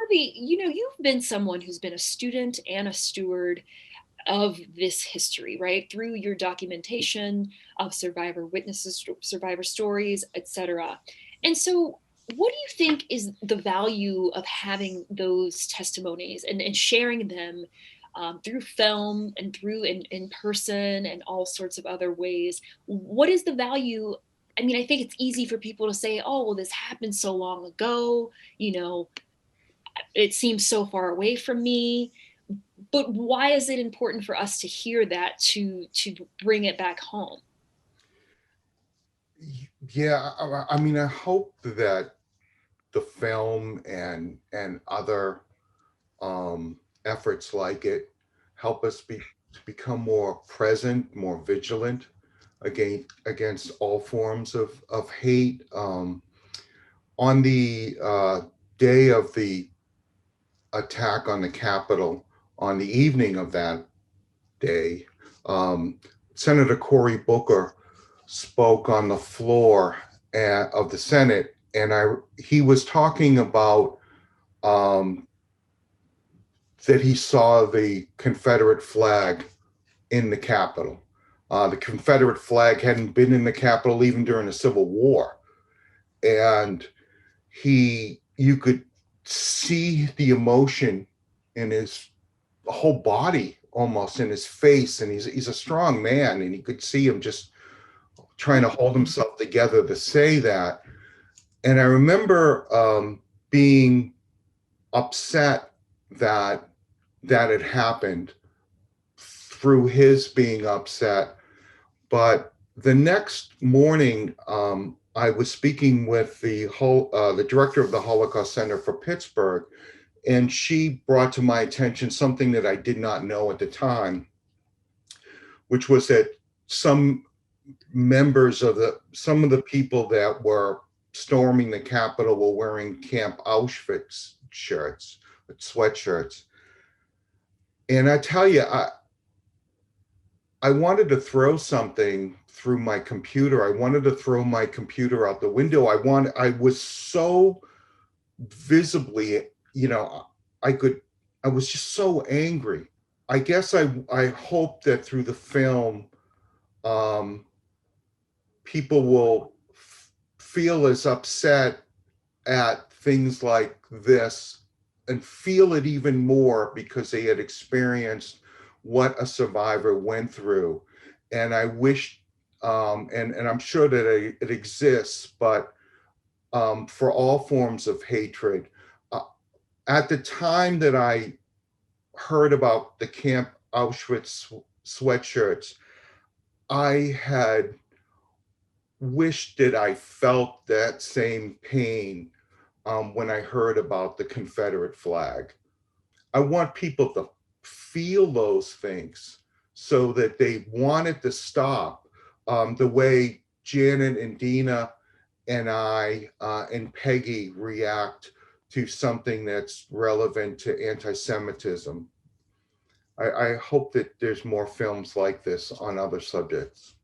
Harvey, you've been someone who's been a student and a steward of this history, right? Through your documentation of survivor witnesses, survivor stories, etc. And so, what do you think is the value of having those testimonies and sharing them through film and through in person and all sorts of other ways? What is the value? I mean, I think it's easy for people to say, oh, well, this happened so long ago, you know, it seems so far away from me, but why is it important for us to hear that to bring it back home? Yeah, I mean, I hope that the film and other efforts like it help us to become more present, more vigilant against all forms of hate. On the day of the attack on the Capitol, on the evening of that day, um, Senator Cory Booker spoke on the floor of the Senate, and he was talking about um, that he saw the Confederate flag in the Capitol. The Confederate flag hadn't been in the Capitol even during the Civil War, and you could see the emotion in his whole body, almost in his face, and he's a strong man, and you could see him just trying to hold himself together to say that. And I remember being upset that that had happened through his being upset. But the next morning, I was speaking with the director of the Holocaust Center for Pittsburgh, and she brought to my attention something that I did not know at the time, which was that some some of the people that were storming the Capitol were wearing Camp Auschwitz shirts, sweatshirts. And I tell you, I wanted to throw something through my computer. I wanted to throw my computer out the window. I was so visibly, you know, I could, I was just so angry. I guess I hope that through the film, um, people will feel as upset at things like this and feel it even more because they had experienced what a survivor went through. And I wish, and I'm sure that it exists, but for all forms of hatred, uh, at the time that I heard about the Camp Auschwitz sweatshirts, I had wished that I felt that same pain when I heard about the Confederate flag. I want people to feel those things so that they want it to stop. The way Janet and Dina and I and Peggy react to something that's relevant to anti-Semitism. I hope that there's more films like this on other subjects.